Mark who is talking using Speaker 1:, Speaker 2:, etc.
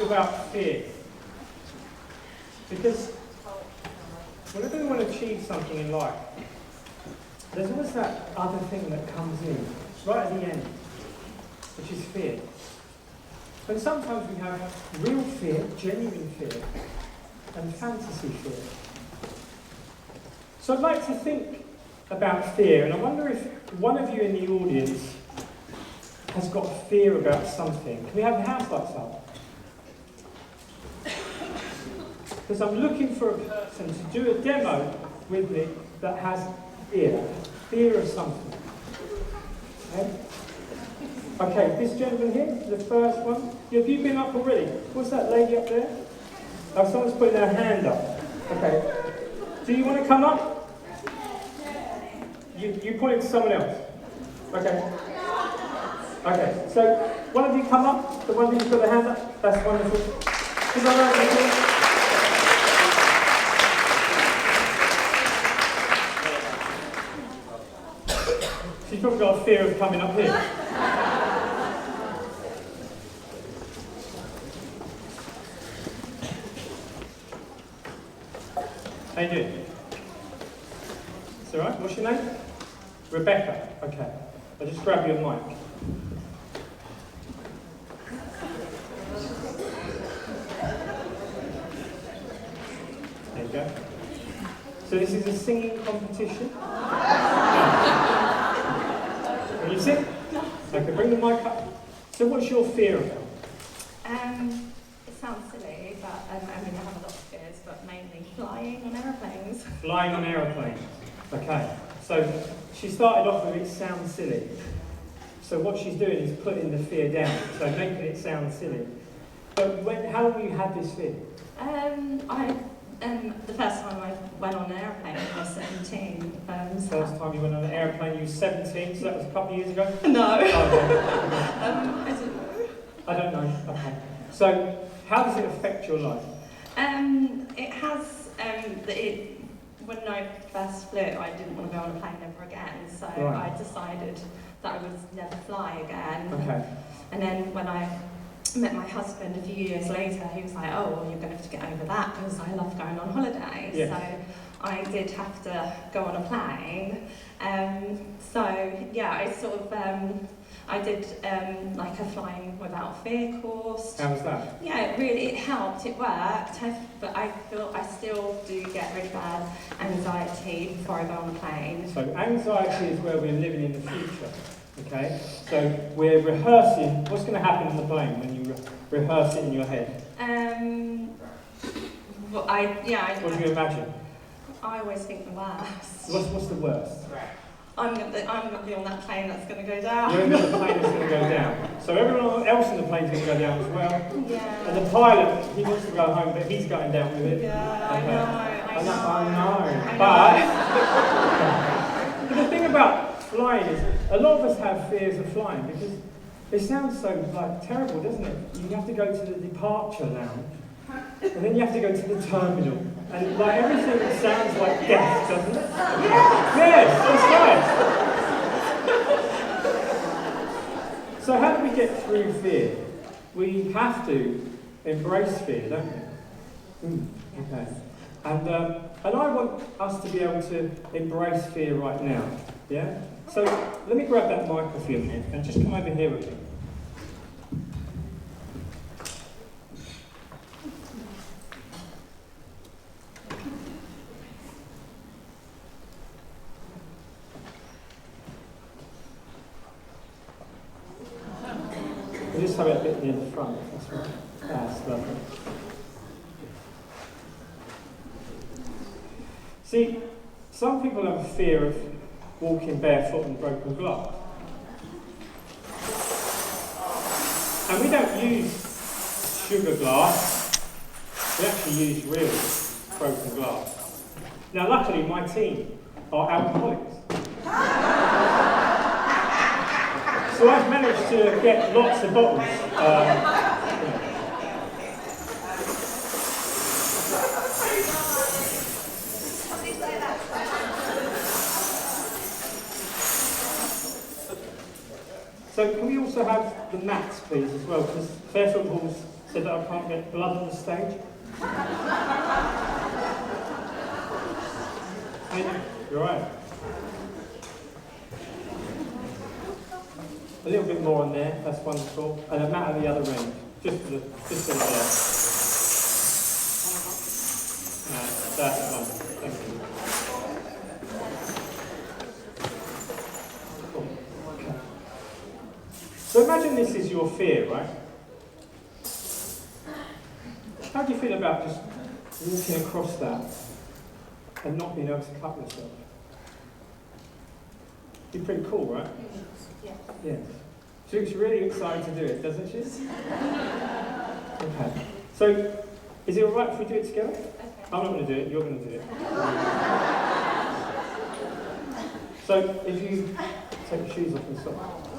Speaker 1: about fear. Because whenever we want to achieve something in life, there's always that other thing that comes in, right at the end, which is fear. And sometimes we have real fear, genuine fear, and fantasy fear. So I'd like to think about fear, and I wonder if one of you in the audience has got fear about something. Can we have the house lights up? Because I'm looking for a person to do a demo with me that has fear of something. Okay, this gentleman here, the first one. Have you been up already? What's that lady up there? Oh, someone's putting their hand up. Okay. Do you want to come up? You pointed to someone else. Okay. Okay, so one of you come up, the one who's got their hand up. That's wonderful. Is that right? She's probably got a fear of coming up here. How you doing? It's all right. What's your name? Rebecca. Okay. I'll just grab your mic. There you go. So this is a singing competition. Can you sing? Okay, bring the mic up. So what's your fear about?
Speaker 2: It sounds silly, but I mean, I have a lot of fears, but mainly flying on aeroplanes.
Speaker 1: Flying on aeroplanes. Okay. So she started off with it sounds silly. So what she's doing is putting the fear down, so making it sound silly. But how long have you had this fear?
Speaker 2: The first time I went on an aeroplane, I was 17.
Speaker 1: First time you went on an aeroplane, you were 17, so that was a couple of years ago?
Speaker 2: No.
Speaker 1: Oh, okay.
Speaker 2: I don't know.
Speaker 1: I don't know. Okay. So how does it affect your life?
Speaker 2: It has. When I first flew, I didn't want to go on a plane ever again, so
Speaker 1: right.
Speaker 2: I decided that I would never fly again.
Speaker 1: Okay.
Speaker 2: And then when I met my husband a few years later, he was like, "Oh, well, you're going to have to get over that because I love going on holiday."
Speaker 1: Yes.
Speaker 2: So I did have to go on a plane. I did like a flying without fear course.
Speaker 1: How was that?
Speaker 2: Yeah, it helped, it worked, but I feel I still do get really bad anxiety before I go on a plane.
Speaker 1: So anxiety is where we're living in the future, okay? So we're rehearsing what's going to happen in the plane when you rehearse it in your head.
Speaker 2: What
Speaker 1: do you imagine?
Speaker 2: I always think the worst.
Speaker 1: What's the worst?
Speaker 2: I'm going to be on that plane that's going to go down.
Speaker 1: You're in the plane that's going to go down. So everyone else in the plane's going to go down as well.
Speaker 2: Yeah.
Speaker 1: And the pilot, he wants to go home, but he's going down with it.
Speaker 2: Yeah,
Speaker 1: Okay.
Speaker 2: I know.
Speaker 1: But the thing about flying is, a lot of us have fears of flying because it sounds so terrible, doesn't it? You have to go to the departure lounge, and then you have to go to the terminal, and everything sounds like death, doesn't it? Yes, that's right. So how do we get through fear? We have to embrace fear, don't we? Okay. And I want us to be able to embrace fear right now. Yeah? So let me grab that microphone here and just come over here with me. We'll just have it a bit near the front. That's right. That's lovely. See, some people have a fear of walking barefoot on broken glass. And we don't use sugar glass, we actually use real broken glass. Now luckily my team are alcoholics. So I've managed to get lots of bottles. So can we also have the mats, please, as well? Because Barefoot Hall's so that I can't get blood on the stage? Hey, you're right. A little bit more on there, that's wonderful. And a mat at the other end, just for the there. That's wonderful, thank you. Cool. Okay. So imagine this is your fear, right? How do you feel about just walking across that and not being able to cut yourself? Be pretty cool, right? Yes. She looks really excited to do it, doesn't she? Okay. So, is it alright if we do it together?
Speaker 2: Okay.
Speaker 1: I'm not going to do it, you're going to do it. So, if you take your shoes off and stop.